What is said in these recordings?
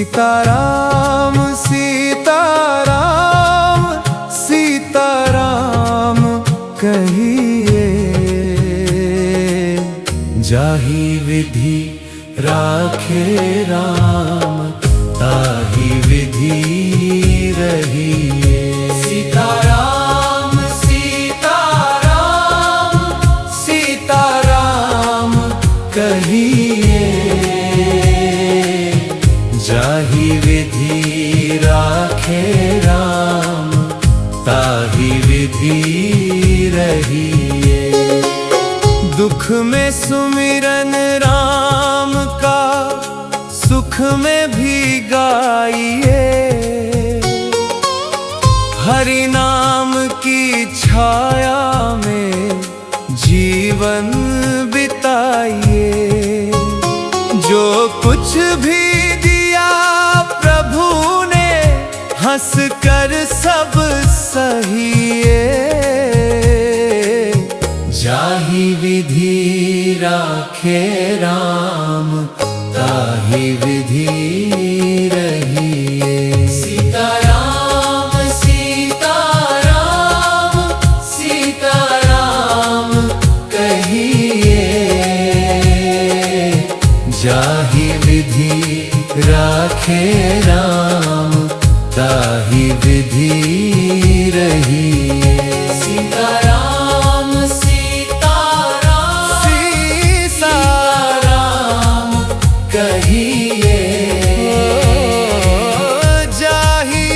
सीताराम सीताराम सीताराम कहिए, जाहि विधि राखे राम ताहि विधि रहिए। सीताराम सीताराम सीताराम कहिए, जाहि विधि राखे राम ताहि विधि रहिए। दुख में सुमिरन राम का, सुख में भी गाइए। हरि नाम की छाया में जीवन बिताइए। जो कुछ भी हंस कर सब सहिए, जाहि विधि राखे राम ताहि विधि रहिए। सीताराम सीताराम सीताराम कहिए, जाहि विधि राखे राम ताहि विधि रहिए। सीताराम सीताराम सीताराम कहिए, जाहि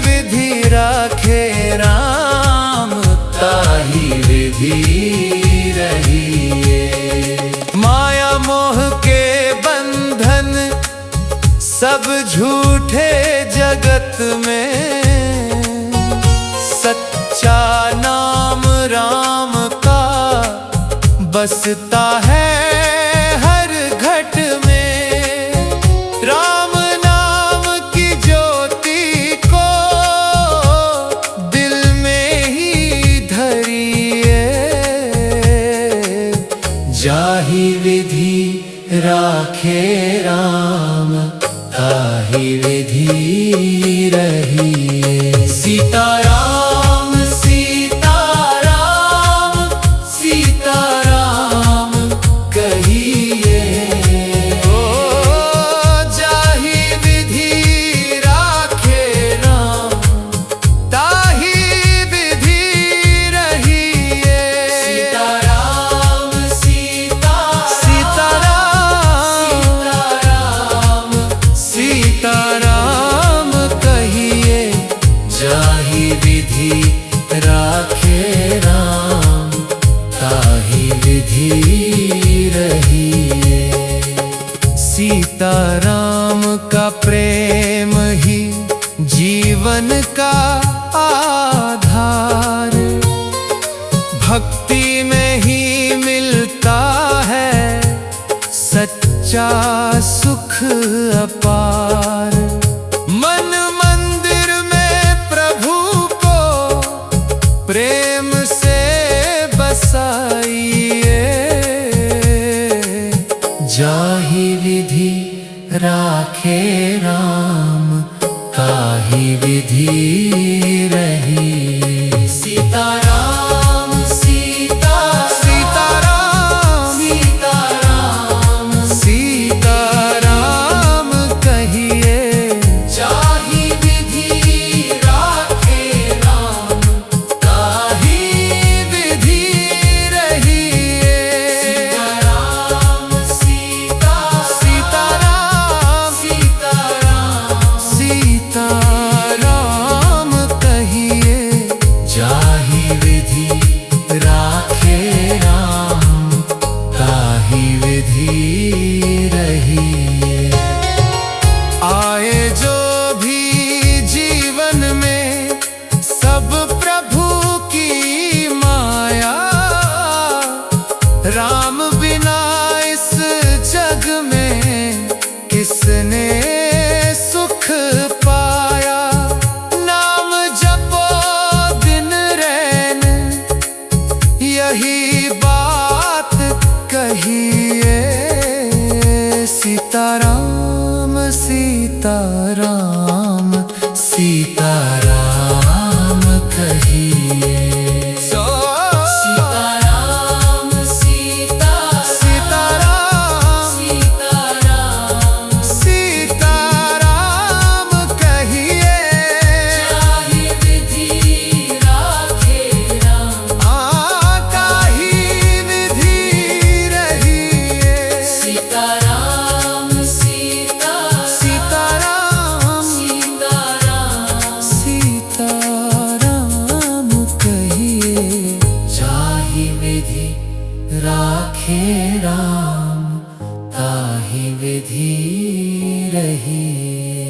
विधि राखे राम ताहि विधि रहिए। माया मोह के बंधन सब झूठे जगत में, सच्चा नाम राम का बसता है हर घट में। राम नाम की ज्योति को दिल में ही धरिए, जाहि विधि राखे राम ताहि विधि रहिए। सीताराम सीताराम सीताराम कहिए, जाहि विधि राखे राम ताहि विधि रहिए। सीताराम सीताराम सीताराम कहिए, जाहि विधि राखे राम ताहि विधि रहिए। सीताराम का प्रेम ही जीवन का आधार, भक्ति में ही मिलता है सच्चा सुख अपार। मन मंदिर में प्रभु को प्रेम से बसाइए, जाहि विधि राखे राम ताहि विधि रहिए। सीताराम सीताराम सीताराम सीताराम कहिए, जाहि विधि राखे राम ताहि विधि रहिए। सीताराम सीताराम सीताराम कहिए, जाहि विधि राखे राम ताहि विधि रहिए। आए जो भी जीवन में सब प्रभु की माया, राम बिना रहिए। सीताराम सीताराम सीताराम कहिए। सीताराम सीताराम सीताराम सीताराम कहिए। जाहि विधि राखे राम, काहि विधि रहिए। सीताराम सीताराम सीताराम कहिए। जाहि विधि राखे राम, ताहि विधि रहिए।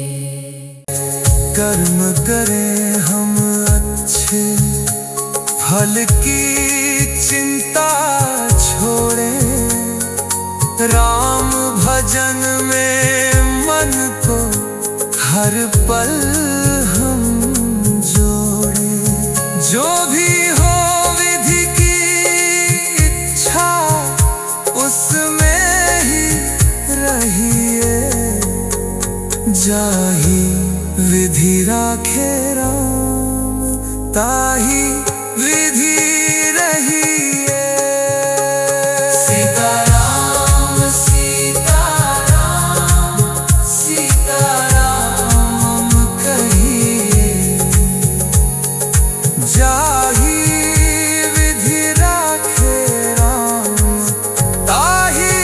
कर्म करें हम अच्छे, फल की चिंता छोड़ें। राम भजन में मन को हर पल हम जोड़ें। जो भी हो विधि की इच्छा, उसमें ही रहिए। जाहि विधि राखे राम, ताहि विधि रहिए। सीताराम सीताराम सीताराम कहिए। जाहि विधि राखे राम, ताहि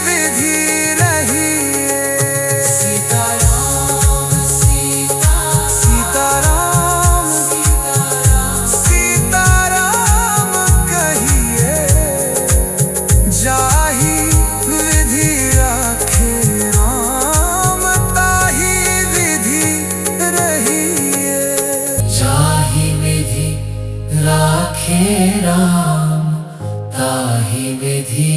विधि रहिए। सीताराम सीताराम सीताराम कहिए। जाहि विधि राखे राम, ताहि विधि रहिए। जाहि विधि राखे राम, ताहि विधि